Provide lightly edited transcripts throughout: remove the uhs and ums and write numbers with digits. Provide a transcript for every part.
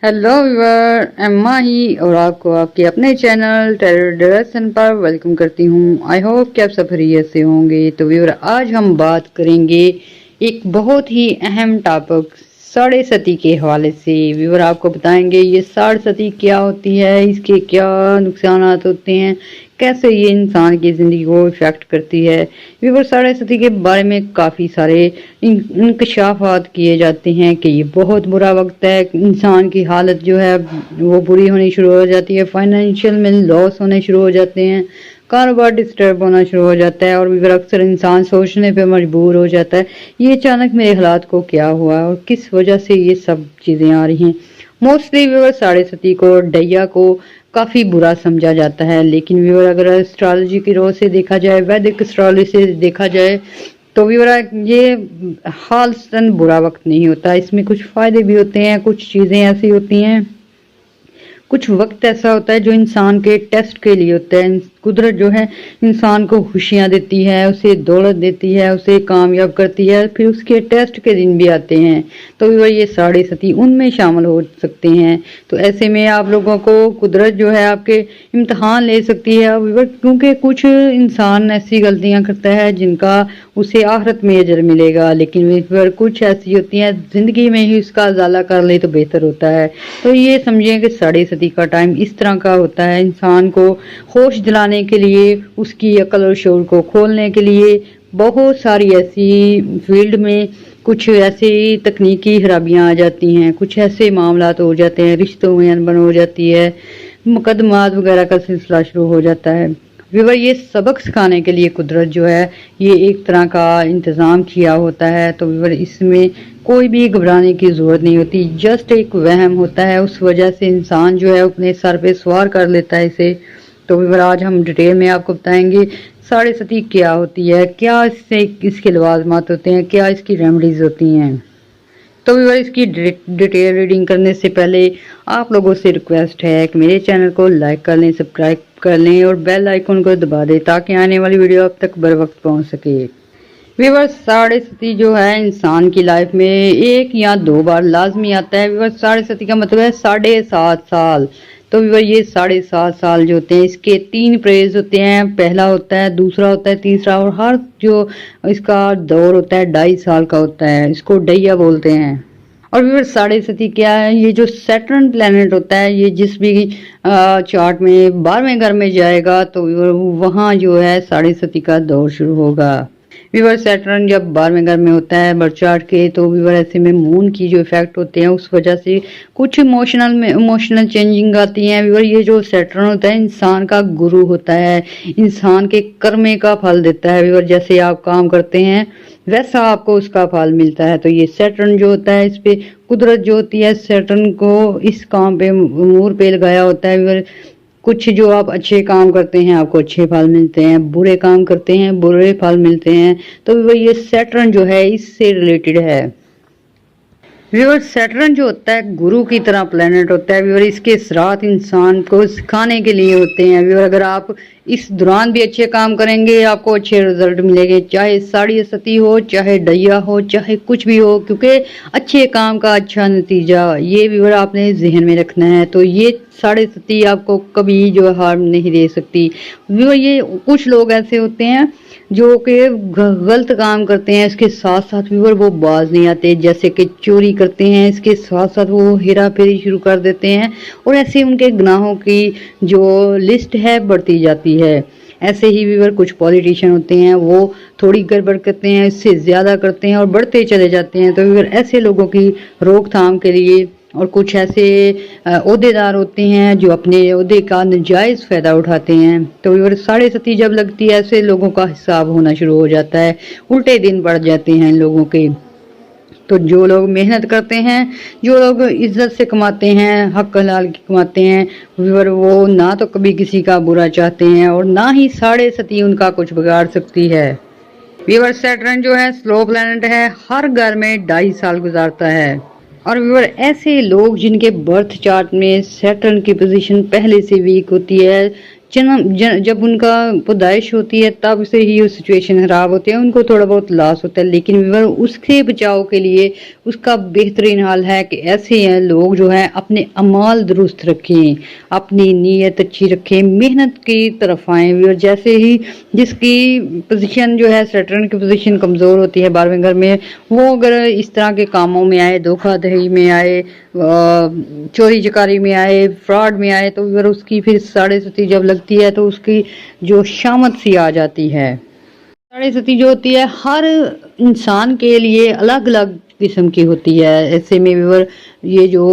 Hello viewer, Emma ही और आपको आपके अपने चैनल टेरर डायरेक्शन पर वेलकम करती हूँ। आई होप कि आप सब खैरियत से होंगे। तो व्यूअर, आज हम बात करेंगे एक बहुत ही अहम टॉपिक साढ़े सती के हवाले से। व्यूअर, आपको बताएंगे ये साढ़े सती क्या होती है, इसके क्या नुकसानात होते हैं, कैसे ये इंसान की ज़िंदगी को इफ़ेक्ट करती है। व्यूअर, साढ़े सती के बारे में काफ़ी सारे इंकशाफात किए जाते हैं कि ये बहुत बुरा वक्त है, इंसान की हालत जो है वो बुरी होनी शुरू हो जाती है, फाइनेंशियल में लॉस होने शुरू हो जाते हैं, कारोबार डिस्टर्ब होना शुरू हो जाता है और भी अक्सर इंसान सोचने पे मजबूर हो जाता है ये अचानक मेरे हालात को क्या हुआ और किस वजह से ये सब चीज़ें आ रही हैं। मोस्टली व्यूअर, साढ़े सती को डैया को काफ़ी बुरा समझा जाता है, लेकिन व्यूअर अगर एस्ट्रोलॉजी की रोज से देखा जाए, वैदिक एस्ट्रोलॉजी से देखा जाए तो व्यूअर ये खालिस्तान बुरा वक्त नहीं होता। इसमें कुछ फ़ायदे भी होते हैं, कुछ चीज़ें ऐसी होती हैं, कुछ वक्त ऐसा होता है जो इंसान के टेस्ट के लिए होता है। कुदरत जो है इंसान को खुशियाँ देती है, उसे दौलत देती है, उसे कामयाब करती है, फिर उसके टेस्ट के दिन भी आते हैं। तो ये साढ़े सती उनमें शामिल हो सकते हैं। तो ऐसे में आप लोगों को कुदरत जो है आपके इम्तहान ले सकती है, क्योंकि कुछ इंसान ऐसी गलतियां करता है जिनका उसे आखिरत में अजर मिलेगा, लेकिन कुछ ऐसी होती हैं जिंदगी में ही उसका अजाला कर ले तो बेहतर होता है। तो ये समझें कि साढ़े सती का टाइम इस तरह का होता है, इंसान को होश दिलाने के लिए, उसकी अकल और शऊर को खोलने के लिए बहुत सारी ऐसी फील्ड में कुछ ऐसी तकनीकी खराबियां आ जाती हैं, कुछ ऐसे मामलात हो जाते हैं, रिश्तों में अनबन हो जाती है, मुकदमात वगैरह का सिलसिला शुरू हो जाता है। विवर, ये सबक सिखाने के लिए कुदरत जो है ये एक तरह का इंतज़ाम किया होता है। तो विवर, इसमें कोई भी घबराने की ज़रूरत नहीं होती, जस्ट एक वहम होता है, उस वजह से इंसान जो है अपने सर पे सवार कर लेता है इसे। तो विवर, आज हम डिटेल में आपको बताएंगे साढ़े सती क्या होती है, क्या इससे इसके लवाजमात होते हैं, क्या इसकी रेमेडीज होती हैं। तो व्यूअर, इसकी डिटेल रीडिंग करने से पहले आप लोगों से रिक्वेस्ट है कि मेरे चैनल को लाइक कर लें, सब्सक्राइब कर लें और बेल आइकन को दबा दें ताकि आने वाली वीडियो आप तक बर वक्त पहुँच सके। व्यूअर, साढ़े सती जो है इंसान की लाइफ में एक या दो बार लाजमी आता है। व्यूअर, साढ़े सती का मतलब है 7.5 साल। तो व्यूअर, ये 7.5 साल जो होते हैं इसके 3 फेज होते हैं, पहला होता है, दूसरा होता है, तीसरा, और हर जो इसका दौर होता है 2.5 साल का होता है, इसको डैया बोलते हैं। और व्यूअर, साढ़े सती क्या है, ये जो सैटर्न प्लेनेट होता है ये जिस भी चार्ट में 12वें घर में जाएगा तो वहाँ जो है साढ़े सती का दौर शुरू होगा। व्यूअर, सैटर्न जब 12वें घर में होता है बर्थ चार्ट के, तो व्यूअर ऐसे में मून की जो इफेक्ट होते हैं उस वजह से कुछ इमोशनल चेंजिंग आती हैं। व्यूअर, ये जो सैटर्न होता है इंसान का गुरु होता है, इंसान के कर्मे का फल देता है। व्यूअर, जैसे आप काम करते हैं वैसा आपको उसका फल मिलता है। तो ये सैटर्न जो होता है इस पे कुदरत जो होती है सैटर्न को इस काम पे उमूर पे लगाया होता है। व्यूअर, कुछ जो आप अच्छे काम करते हैं आपको अच्छे फल मिलते हैं, बुरे काम करते हैं बुरे फल मिलते हैं। तो ये सैटर्न जो है इससे रिलेटेड है। व्यूअर, सैटर्न जो होता है गुरु की तरह प्लेनेट होता है। व्यूअर, इसके असरात इंसान को सिखाने के लिए होते हैं। व्यूअर, अगर आप इस दौरान भी अच्छे काम करेंगे आपको अच्छे रिजल्ट मिलेंगे, चाहे साढ़े सती हो, चाहे डैया हो, चाहे कुछ भी हो, क्योंकि अच्छे काम का अच्छा नतीजा ये व्यूअर आपने जहन में रखना है। तो ये साढ़े सती आपको कभी जो हार्म नहीं दे सकती। व्यूअर, ये कुछ लोग ऐसे होते हैं जो कि गलत काम करते हैं, इसके साथ साथ व्यूअर वो बाज नहीं आते, जैसे कि चोरी करते हैं, इसके साथ साथ वो हेरा फेरी शुरू कर देते हैं और ऐसे उनके गुनाहों की जो लिस्ट है बढ़ती जाती है। ऐसे ही व्यूअर कुछ पॉलिटिशियन होते हैं वो थोड़ी गड़बड़ करते हैं, इससे ज़्यादा करते हैं और बढ़ते चले जाते हैं। तो व्यूअर, ऐसे लोगों की रोकथाम के लिए, और कुछ ऐसे ओहदेदार होते हैं जो अपने ओहदे का नजायज़ फ़ायदा उठाते हैं। तो व्यूअर, साढ़े सती जब लगती है ऐसे लोगों का हिसाब होना शुरू हो जाता है, उल्टे दिन बढ़ जाते हैं इन लोगों के। तो जो लोग मेहनत करते हैं, जो लोग इज्जत से कमाते हैं, हक हलाल की कमाते हैं, व्यूअर वो ना तो कभी किसी का बुरा चाहते हैं और ना ही साढ़े सती उनका कुछ बिगाड़ सकती है। व्यूअर, सैटर्न जो है स्लो प्लैनेट है, हर घर में 2.5 साल गुजारता है। और व्यूअर, ऐसे लोग जिनके बर्थ चार्ट में सैटर्न की पोजीशन पहले से वीक होती है, जब उनका पैदाइश होती है तब से ही वो सिचुएशन खराब होती है, उनको थोड़ा बहुत लॉस होता है, लेकिन व्यूअर उसके बचाव के लिए उसका बेहतरीन हल है कि ऐसे हैं लोग जो है अपने अमाल दुरुस्त रखें, अपनी नीयत अच्छी रखें, मेहनत की तरफ आएँ व्यूअर। जैसे ही जिसकी पोजीशन जो है सैटर्न की पोजीशन कमज़ोर होती है 12वें घर में, वो अगर इस तरह के कामों में आए, धोखाधड़ी में आए, चोरी चकारी में आए, फ्रॉड में आए, तो अगर उसकी फिर साढ़े सती जब लगती है तो उसकी जो शामत सी आ जाती है। साढ़े सती जो होती है हर इंसान के लिए अलग अलग किस्म की होती है। ऐसे में व्यूअर ये जो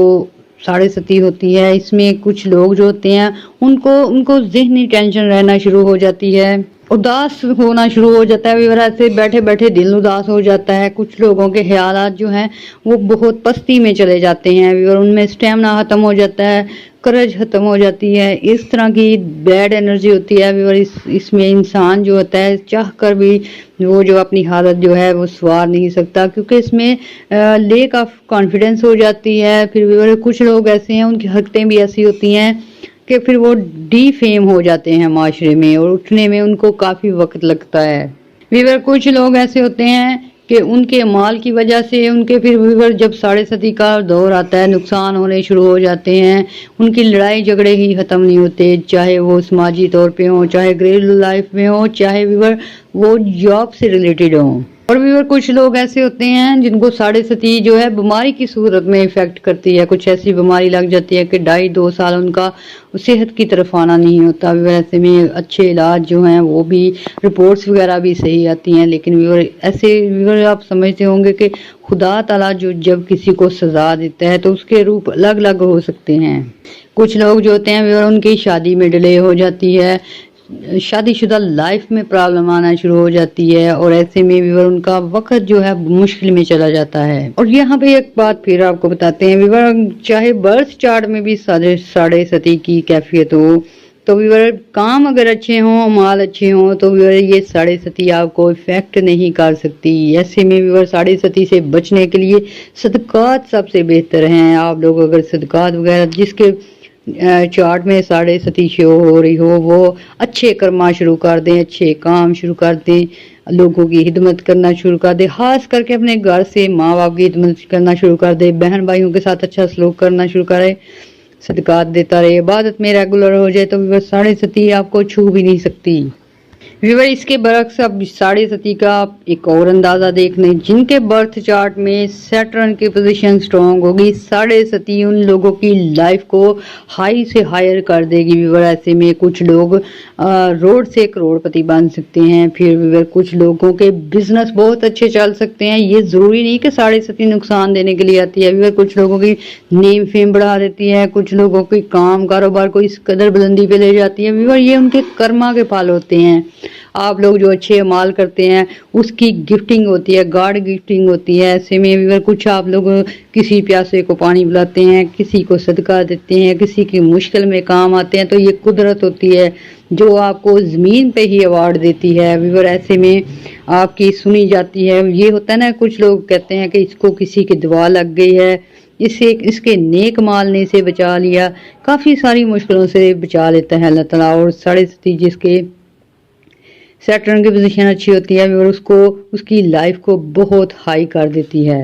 साढ़े सती होती है इसमें कुछ लोग जो होते हैं उनको ज़हनी टेंशन रहना शुरू हो जाती है, उदास होना शुरू हो जाता है व्यूअर। ऐसे बैठे बैठे दिल उदास हो जाता है। कुछ लोगों के ख्यालात जो हैं वो बहुत पस्ती में चले जाते हैं व्यूअर, उनमें स्टेमिना ख़त्म हो जाता है, करज ख़त्म हो जाती है। इस तरह की बैड एनर्जी होती है व्यूअर। इसमें इंसान जो होता है चाह कर भी वो जो अपनी हालत जो है वो संवार नहीं सकता, क्योंकि इसमें लेक ऑफ कॉन्फिडेंस हो जाती है। फिर व्यूअर कुछ लोग ऐसे हैं उनकी हरकतें भी ऐसी होती हैं कि फिर वो डीफेम हो जाते हैं माशरे में और उठने में उनको काफ़ी वक्त लगता है व्यूअर। कुछ लोग ऐसे होते हैं कि उनके माल की वजह से उनके फिर व्यूअर जब साढ़े सती का दौर आता है नुकसान होने शुरू हो जाते हैं। उनकी लड़ाई झगड़े ही ख़त्म नहीं होते, चाहे वो समाजी तौर पे हो, चाहे घरेलू लाइफ में हो, चाहे व्यूअर वो जॉब से रिलेटेड हो। और व्यूअर कुछ लोग ऐसे होते हैं जिनको साढ़े सती जो है बीमारी की सूरत में इफेक्ट करती है। कुछ ऐसी बीमारी लग जाती है कि 2.5-2 साल उनका सेहत की तरफ आना नहीं होता व्यूअर। ऐसे में अच्छे इलाज जो हैं वो भी रिपोर्ट्स वगैरह भी सही आती हैं, लेकिन व्यूअर ऐसे व्यूअर आप समझते होंगे कि खुदा ताला जो जब किसी को सज़ा देता है तो उसके रूप अलग अलग हो सकते हैं। कुछ लोग जो होते हैं व्यूअर उनकी शादी में डिले हो जाती है, शादीशुदा लाइफ में प्रॉब्लम आना शुरू हो जाती है और ऐसे में व्यूअर उनका वक्त जो है मुश्किल में चला जाता है। और यहाँ पे एक बात फिर आपको बताते हैं व्यूअर, चाहे बर्थ चार्ट में भी साढ़े सती की कैफियत हो तो व्यूअर काम अगर अच्छे हों, माल अच्छे हों, तो व्यूअर ये साढ़े सती आपको इफेक्ट नहीं कर सकती। ऐसे में व्यूअर साढ़े सती से बचने के लिए सदकात सबसे बेहतर हैं। आप लोग अगर सदकात वगैरह जिसके चार्ट में साढ़े सती शो हो रही हो वो अच्छे कर्मा शुरू कर दें, अच्छे काम शुरू कर दें, लोगों की हिदमत करना शुरू कर दे, खास करके अपने घर से माँ बाप की हिदमत करना शुरू कर दे, बहन भाइयों के साथ अच्छा सलूक करना शुरू करे, सदकात देता रहे, इबादत में रेगुलर हो जाए, तो व्यूअर साढ़े सती आपको छू भी नहीं सकती। व्यूअर इसके बरक्स अब साढ़े सती का एक और अंदाज़ा देख लें। जिनके बर्थ चार्ट में सैटर्न की पोजीशन स्ट्रॉन्ग होगी, साढ़े सती उन लोगों की लाइफ को हाई से हायर कर देगी व्यूअर। ऐसे में कुछ लोग रोड से करोड़पति बन सकते हैं। फिर व्यूअर कुछ लोगों के बिजनेस बहुत अच्छे चल सकते हैं। ये ज़रूरी नहीं कि साढ़े सती नुकसान देने के लिए आती है व्यूअर। कुछ लोगों की नेम फेम बढ़ा देती है, कुछ लोगों की काम कारोबार को इस कदर बुलंदी पे ले जाती है व्यूअर। ये उनके कर्मा के फल होते हैं। आप लोग जो अच्छे अमाल करते हैं उसकी गिफ्टिंग होती है, गॉड गिफ्टिंग होती है। ऐसे में व्यूअर कुछ आप लोग किसी प्यासे को पानी पिलाते हैं, किसी को सदका देते हैं, किसी की मुश्किल में काम आते हैं, तो ये कुदरत होती है जो आपको ज़मीन पे ही अवार्ड देती है व्यूअर। ऐसे में आपकी सुनी जाती है। ये होता है ना, कुछ लोग कहते हैं कि इसको किसी की दुआ लग गई है, इसके नेक माल ने इसे बचा लिया, काफ़ी सारी मुश्किलों से बचा लेता है अल्लाह ताला। और साढ़े सती जिसके सैटर्न की पोजीशन अच्छी होती है व्यूअर उसको उसकी लाइफ को बहुत हाई कर देती है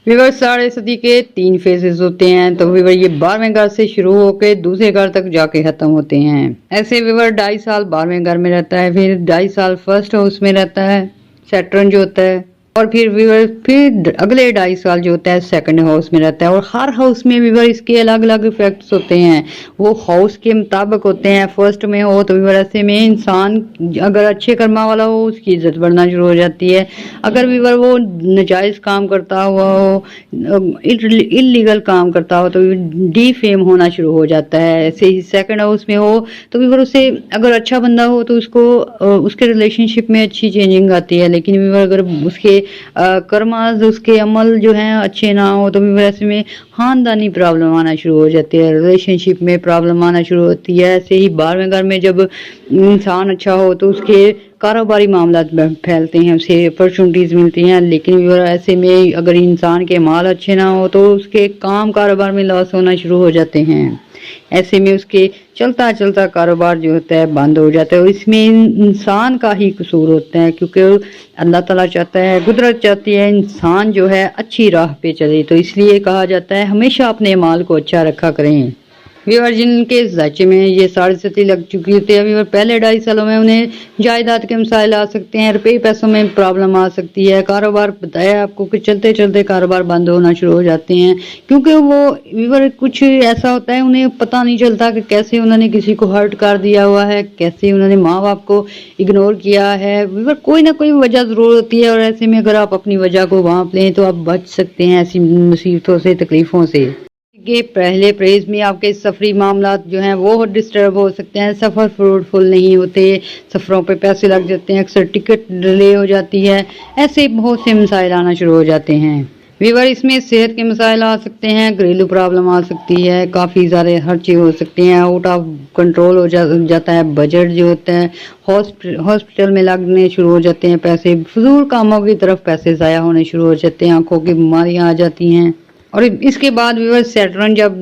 व्यूअर। साढ़े सती के 3 फेजेस होते हैं, तो व्यूअर ये 12वें घर से शुरू होकर दूसरे घर तक जाके खत्म होते हैं। ऐसे व्यूअर 2.5 साल 12वें घर में रहता है, फिर 2.5 साल फर्स्ट हाउस में रहता है सैटर्न जो होता है, और फिर व्यूअर फिर अगले 2.5 साल जो होता है सेकंड हाउस में रहता है। और हर हाउस में व्यूअर इसके अलग अलग इफेक्ट्स होते हैं, वो हाउस के मुताबिक होते हैं। फर्स्ट में हो तो व्यूअर ऐसे में इंसान अगर अच्छे कर्मा वाला हो उसकी इज्जत बढ़ना शुरू हो जाती है। अगर व्यूअर वो नाजायज़ काम करता हुआ हो, इलीगल काम करता हो, तो डीफेम होना शुरू हो जाता है। ऐसे ही सेकंड हाउस में हो तो व्यूअर उसे अगर अच्छा बंदा हो तो उसको उसके रिलेशनशिप में अच्छी चेंजिंग आती है। लेकिन व्यूअर अगर उसके कर्माज उसके अमल जो हैं अच्छे ना हो तो भी ऐसे में खानदानी प्रॉब्लम आना शुरू हो जाती है, रिलेशनशिप में प्रॉब्लम आना शुरू होती है। ऐसे ही 12वें घर में जब इंसान अच्छा हो तो उसके कारोबारी मामला फैलते हैं, उसे अपॉर्चुनिटीज मिलती हैं। लेकिन व्यूअर ऐसे में अगर इंसान के माल अच्छे ना हो तो उसके काम कारोबार में लॉस होना शुरू हो जाते हैं। ऐसे में उसके चलता चलता कारोबार जो होता है बंद हो जाता है, और इसमें इंसान का ही कसूर होता है, क्योंकि अल्लाह ताला चाहता है, कुदरत चाहती है इंसान जो है अच्छी राह पे चले। तो इसलिए कहा जाता है हमेशा अपने माल को अच्छा रखा करें। व्यूअर जिनके ज़ाचे में ये 7.5 लग चुकी होती है, व्यूअर पहले 2.5 सालों में उन्हें जायदाद के मसाइल आ सकते हैं, रुपये पैसों में प्रॉब्लम आ सकती है, कारोबार बताया आपको कि चलते चलते कारोबार बंद होना शुरू हो जाते हैं, क्योंकि वो व्यूअर कुछ ऐसा होता है उन्हें पता नहीं चलता कि कैसे उन्होंने किसी को हर्ट कर दिया हुआ है, कैसे उन्होंने माँ बाप को इग्नोर किया है। व्यूअर कोई ना कोई वजह ज़रूर होती है, और ऐसे में अगर आप अपनी वजह को भांप लें तो आप बच सकते हैं ऐसी मुसीबतों से, तकलीफ़ों से। के पहले प्रेज में आपके सफरी मामला जो हैं वो डिस्टर्ब हो सकते हैं, सफ़र फ्रूटफुल नहीं होते, सफ़रों पे पैसे लग जाते हैं, अक्सर टिकट डिले हो जाती है, ऐसे बहुत से मसाइल आना शुरू हो जाते हैं। व्यूअर इसमें सेहत के मसाइल आ सकते हैं, घरेलू प्रॉब्लम आ सकती है, काफ़ी सारे खर्चे हो सकते हैं, आउट ऑफ कंट्रोल हो जाता है, बजट जो होता है हॉस्पिटल में लगने शुरू हो जाते हैं पैसे, फजूल कामों की तरफ पैसे ज़ाया होने शुरू हो जाते हैं, आंखों की बीमारियाँ आ जाती हैं। और इसके बाद व्यूअर सैटर्न जब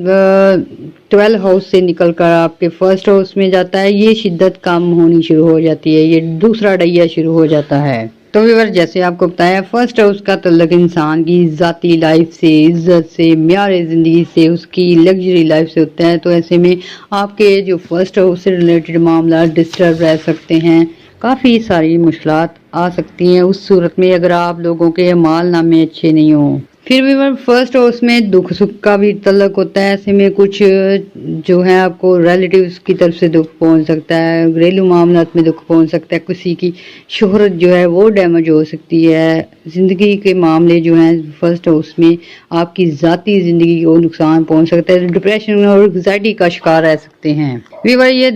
12 हाउस से निकलकर आपके फर्स्ट हाउस में जाता है, ये शिद्दत कम होनी शुरू हो जाती है, ये दूसरा डैया शुरू हो जाता है। तो व्यूअर जैसे आपको बताया फर्स्ट हाउस का तल्लुक इंसान की ज़ाती लाइफ से, इज्जत से, म्यार ज़िंदगी से, उसकी लग्जरी लाइफ से होता है। तो ऐसे में आपके जो फर्स्ट हाउस से रिलेटेड मामला डिस्टर्ब रह सकते हैं, काफ़ी सारी मुश्किलात आ सकती हैं उस सूरत में अगर आप लोगों के माल नामे अच्छे नहीं हों। फिर भी फर्स्ट हाउस में दुख सुख का भी तल्लुक होता है, ऐसे में कुछ जो है आपको रिलेटिव्स की तरफ से दुख पहुंच सकता है, घरेलू मामलात में दुख पहुंच सकता है, किसी की शोहरत जो है वो डैमेज हो सकती है, ज़िंदगी के मामले जो हैं फर्स्ट हाउस में आपकी ज़ाती ज़िंदगी को नुकसान पहुंच सकता है, डिप्रेशन और एंग्जाइटी का शिकार रह सकते हैं। वीवर ये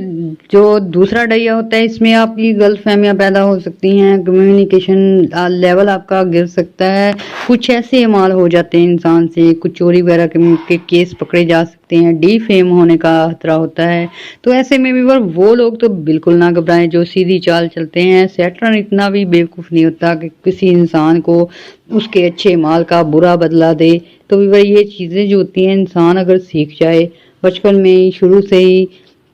जो दूसरा डैया होता है इसमें आपकी गलत फहमियाँ पैदा हो सकती हैं, कम्युनिकेशन लेवल आपका गिर सकता है, कुछ ऐसे माल हो जाते हैं इंसान से, कुछ चोरी वगैरह के केस पकड़े जा सकते हैं, डी फेम होने का खतरा होता है। तो ऐसे में व्यूअर वो लोग तो बिल्कुल ना घबराएं जो सीधी चाल चलते हैं। सैटर्न इतना भी बेवकूफ़ नहीं होता कि किसी इंसान को उसके अच्छे माल का बुरा बदला दे। तो व्यूअर ये चीज़ें जो होती हैं इंसान अगर सीख जाए बचपन में ही, शुरू से ही,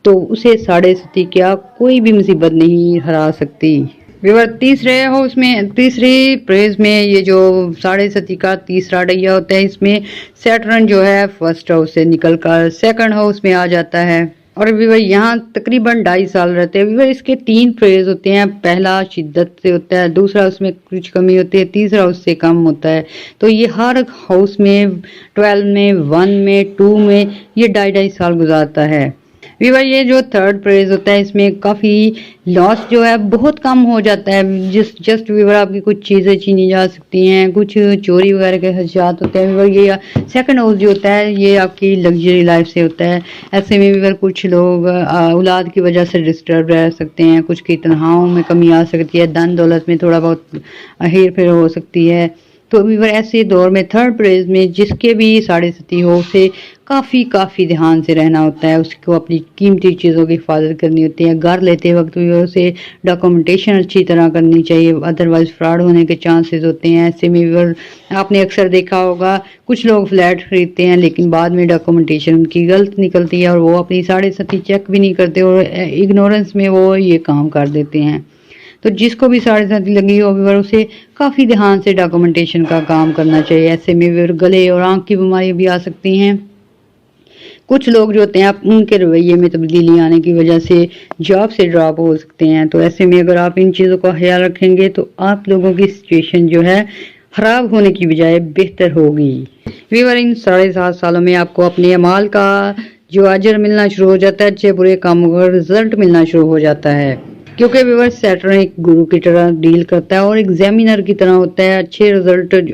तो उसे 7.5 क्या कोई भी मुसीबत नहीं हरा सकती। व्यूअर तीसरी प्रेज में ये जो 7.5 का तीसरा डैया होता है, इसमें सैटर्न जो है फर्स्ट हाउस से निकलकर सेकंड हाउस में आ जाता है, और व्यूअर यहाँ तकरीबन 2.5 साल रहते हैं। व्यूअर इसके 3 प्रेज होते हैं, पहला शिद्दत से होता है, दूसरा उसमें कुछ कमी होती है, तीसरा उससे कम होता है। तो ये हर हाउस में 12 में, 1 में, 2 में ये 2.5 साल गुजारता है। व्यूअर ये जो थर्ड प्रेज होता है इसमें काफ़ी लॉस जो है बहुत कम हो जाता है, जस्ट व्यूअर आपकी कुछ चीज़ें छीनी जा सकती हैं, कुछ चोरी वगैरह के खदशात होते हैं। व्यूअर ये सेकंड हाउस जो होता है ये आपकी लग्जरी लाइफ से होता है। ऐसे में व्यूअर कुछ लोग औलाद की वजह से डिस्टर्ब रह सकते हैं, कुछ की तनख्वाहों में कमी आ सकती है, धन दौलत में थोड़ा बहुत हेर फेर हो सकती है। तो व्यूअर ऐसे दौर में थर्ड प्रेज में जिसके भी 7.5 हो उसे काफ़ी ध्यान से रहना होता है, उसको अपनी कीमती चीज़ों की हिफाजत करनी होती है। घर लेते वक्त भी उसे डॉक्यूमेंटेशन अच्छी तरह करनी चाहिए, अदरवाइज़ फ्रॉड होने के चांसेस होते हैं। ऐसे में व्यूअर आपने अक्सर देखा होगा कुछ लोग फ्लैट खरीदते हैं लेकिन बाद में डॉक्यूमेंटेशन उनकी गलत निकलती है और वो अपनी 7.5 चेक भी नहीं करते और इग्नोरेंस में वो ये काम कर देते हैं। तो जिसको भी 7.5 लगी हो व्यूअर उसे काफ़ी ध्यान से डॉक्यूमेंटेशन का काम करना चाहिए। ऐसे में व्यूअर गले और आँख की बीमारी भी आ सकती हैं। कुछ लोग जो होते हैं आप उनके रवैये में तब्दीली आने की वजह से जॉब से ड्रॉप हो सकते हैं। तो ऐसे में अगर आप इन चीज़ों का ख्याल रखेंगे तो आप लोगों की सिचुएशन जो है ख़राब होने की बजाय बेहतर होगी। व्यूअर इन 7.5 सालों में आपको अपने अमाल का जो अजर मिलना शुरू हो जाता है, अच्छे बुरे कामों का रिजल्ट मिलना शुरू हो जाता है, क्योंकि व्यूअर सैटर्न एक गुरु की तरह डील करता है और एग्जामिनर की तरह होता है।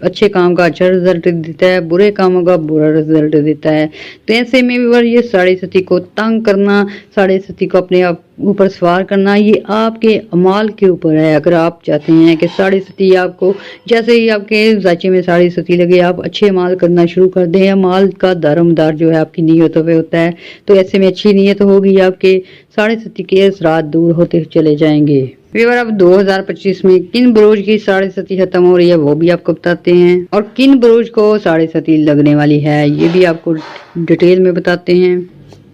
अच्छे काम का अच्छा रिजल्ट देता है, बुरे कामों का बुरा रिजल्ट देता है। तो ऐसे में व्यूअर ये 7.5 को तंग करना, 7.5 को अपने اوپر سوار کرنا یہ آپ کے اعمال کے اوپر ہے۔ اگر آپ چاہتے ہیں کہ ساڑھے ستی آپ کو جیسے ہی آپ کے ذائچے میں ساڑھے ستی لگے آپ اچھے اعمال کرنا شروع کر دیں، اعمال کا دار و مدار جو ہے آپ کی نیتوں پہ ہوتا ہے، تو ایسے میں اچھی نیت ہوگی آپ کے ساڑھے ستی کے اثرات دور ہوتے چلے جائیں گے۔ ویور اب 2025 میں کن بروج کی ساڑھے ستی ختم ہو رہی ہے وہ بھی آپ کو بتاتے ہیں، اور کن بروج کو ساڑھے ستی لگنے والی ہے یہ بھی آپ کو ڈیٹیل میں بتاتے ہیں۔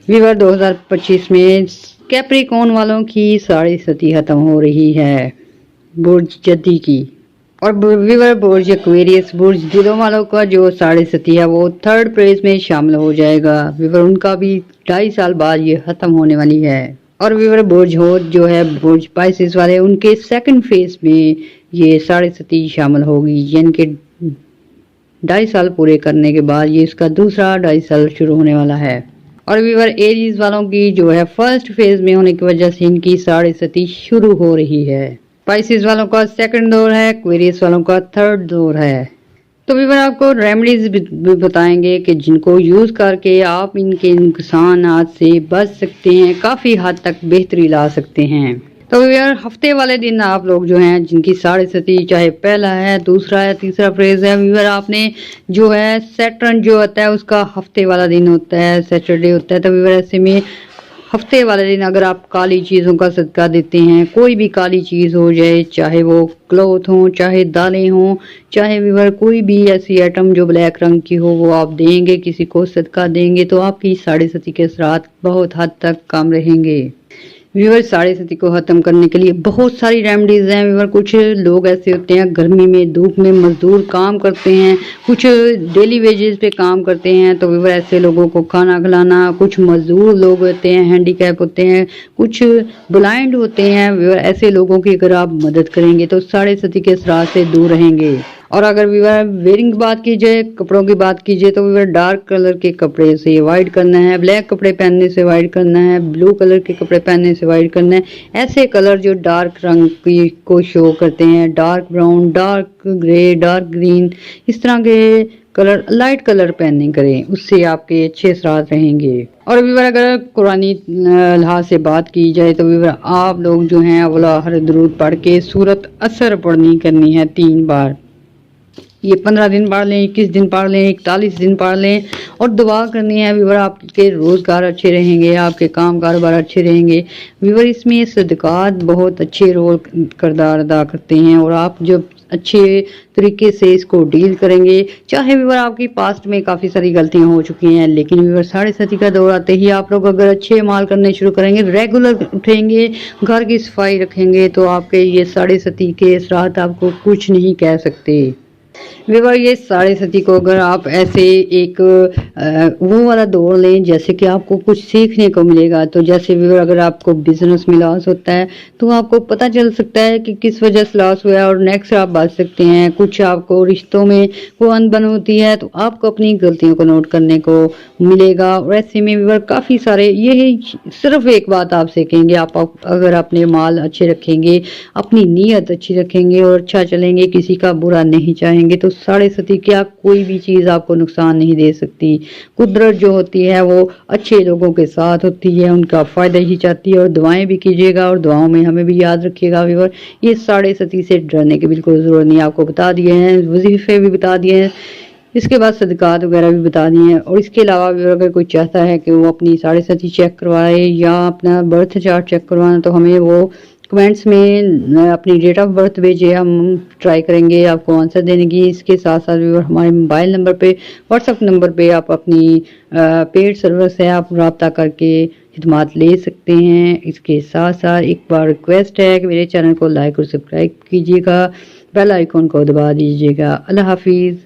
ویور 2025 میں کیپریکون والوں کی ساڑھے ستی ختم ہو رہی ہے برج جدی کی، اور ویور برج ایکویریس برج دلوں والوں کا جو ساڑھے ستی ہے وہ تھرڈ فیز میں شامل ہو جائے گا۔ ویور ان کا بھی 2.5 سال بعد یہ ختم ہونے والی ہے، اور ویور برج ہوت جو ہے برج پائسس والے ان کے سیکنڈ فیز میں یہ ساڑھے ستی شامل ہوگی، یعنی کہ 2.5 سال پورے کرنے کے بعد یہ اس کا دوسرا 2.5 سال شروع ہونے والا ہے۔ اور ویور ایریز والوں کی جو ہے فرسٹ فیز میں ہونے کی وجہ سے ان کی ساڑھے ستی شروع ہو رہی ہے۔ پائسس والوں کا سیکنڈ دور ہے، ایکویریس والوں کا تھرڈ دور ہے۔ تو ویور آپ کو ریمیڈیز بھی بتائیں گے کہ جن کو یوز کر کے آپ ان کے نقصانات سے بچ سکتے ہیں، کافی حد تک بہتری لا سکتے ہیں۔ تو ویور ہفتے والے دن آپ لوگ جو ہیں جن کی ساڑھے ستی چاہے پہلا ہے، دوسرا ہے، تیسرا فیز ہے، ویور آپ نے جو ہے سیٹرن جو ہوتا ہے اس کا ہفتے والا دن ہوتا ہے، سیٹرڈے ہوتا ہے، تو ویور ایسے میں ہفتے والے دن اگر آپ کالی چیزوں کا صدقہ دیتے ہیں، کوئی بھی کالی چیز ہو جائے، چاہے وہ کلوتھ ہوں، چاہے دالیں ہوں، چاہے ویور کوئی بھی ایسی آئٹم جو بلیک رنگ کی ہو وہ آپ دیں گے، کسی کو صدقہ دیں گے تو آپ کی ساڑھے ستی کے اثرات بہت حد تک کم رہیں گے۔ ویور ساڑھے ستی کو ختم کرنے کے لیے بہت ساری ریمیڈیز ہیں۔ ویور کچھ لوگ ایسے ہوتے ہیں گرمی میں دھوپ میں مزدور کام کرتے ہیں، کچھ ڈیلی ویجز پہ کام کرتے ہیں، تو ویور ایسے لوگوں کو کھانا کھلانا، کچھ مزدور لوگ ہوتے ہیں ہینڈی کیپ ہوتے ہیں، کچھ بلائنڈ ہوتے ہیں، ویور ایسے لوگوں کی اگر آپ مدد کریں گے تو ساڑھے ستی کے اثرات سے دور رہیں گے۔ اور اگر ویور ویئرنگ کی بات کی جائے، کپڑوں کی بات کی جائے، تو ویور ڈارک کلر کے کپڑے سے اوائڈ کرنا ہے، بلیک کپڑے پہننے سے اوائڈ کرنا ہے، بلو کلر کے کپڑے پہننے سے اوائڈ کرنا ہے۔ ایسے کلر جو ڈارک رنگ کی کو شو کرتے ہیں، ڈارک براؤن، ڈارک گرے، ڈارک گرین، اس طرح کے کلر لائٹ کلر پہننے کریں، اس سے آپ کے اچھے اثرات رہیں گے۔ اور ویور اگر قرآنی لحاظ سے بات کی جائے تو ویور آپ لوگ جو ہیں اولا ہر درود پڑھ کے سورت اثر پڑھنی کرنی ہے 3 بار، یہ 15 دن پڑھ لیں، 21 دن پڑھ لیں، 41 دن پڑھ لیں، اور دعا کرنی ہے ویور آپ کے روزگار اچھے رہیں گے، آپ کے کام کاروبار اچھے رہیں گے۔ ویور اس میں صدقات بہت اچھے رول کردار ادا کرتے ہیں، اور آپ جب اچھے طریقے سے اس کو ڈیل کریں گے، چاہے ویور آپ کی پاسٹ میں کافی ساری غلطیاں ہو چکی ہیں، لیکن ویور ساڑھے ستی کا دور آتے ہی آپ لوگ اگر اچھے اعمال کرنے شروع کریں گے، ریگولر اٹھیں گے، گھر کی صفائی رکھیں گے، تو آپ کے یہ ساڑھے ستی کے اثرات آپ کو کچھ نہیں کہہ سکتے۔ ویور یہ ساڑھے ستی کو اگر آپ ایسے ایک وہ والا دور لیں جیسے کہ آپ کو کچھ سیکھنے کو ملے گا، تو جیسے ویور اگر آپ کو بزنس میں لاس ہوتا ہے تو آپ کو پتہ چل سکتا ہے کہ کس وجہ سے لاس ہوا ہے، اور نیکسٹ آپ بچ سکتے ہیں۔ کچھ آپ کو رشتوں میں وہ انبن ہوتی ہے تو آپ کو اپنی غلطیوں کو نوٹ کرنے کو ملے گا، اور ایسے میں ویور کافی سارے یہی صرف ایک بات آپ سے کہیں گے، آپ اگر اپنے مال اچھے رکھیں گے، اپنی نیت اچھی رکھیں گے اور اچھا چلیں گے، کسی کا برا نہیں چاہیں گے، تو ساڑھے ستی کیا کوئی بھی چیز آپ کو نقصان نہیں دے سکتی۔ قدرت جو ہوتی ہے وہ اچھے لوگوں کے ساتھ ہوتی ہے، ان کا فائدہ ہی چاہتی ہے، اور دعائیں بھی کیجیے گا، اور دعاؤں میں ہمیں بھی یاد رکھیے گا ویور یہ ساڑھے ستی سے ڈرنے کی بالکل ضرورت نہیں، آپ کو بتا دیے ہیں، وظیفے بھی بتا دیے ہیں، اس کے بعد صدقات وغیرہ بھی بتا دیے ہیں۔ اور اس کے علاوہ بھی اگر کوئی چاہتا ہے کہ وہ اپنی ساڑھے ستی چیک کروائے یا اپنا برتھ چارٹ چیک کروانا، تو ہمیں وہ کمنٹس میں اپنی ڈیٹ آف برتھ بھیجے، ہم ٹرائی کریں گے آپ کو آنسر دینے کی۔ اس کے ساتھ ساتھ ہمارے موبائل نمبر پہ، واٹس ایپ نمبر پہ آپ اپنی پیڈ سرور سے آپ رابطہ کر کے خدمات لے سکتے ہیں۔ اس کے ساتھ ساتھ ایک بار ریکویسٹ ہے کہ میرے چینل کو لائک اور سبسکرائب کیجیے گا، بیل آئیکن کو دبا دیجیے گا۔ اللہ حافظ۔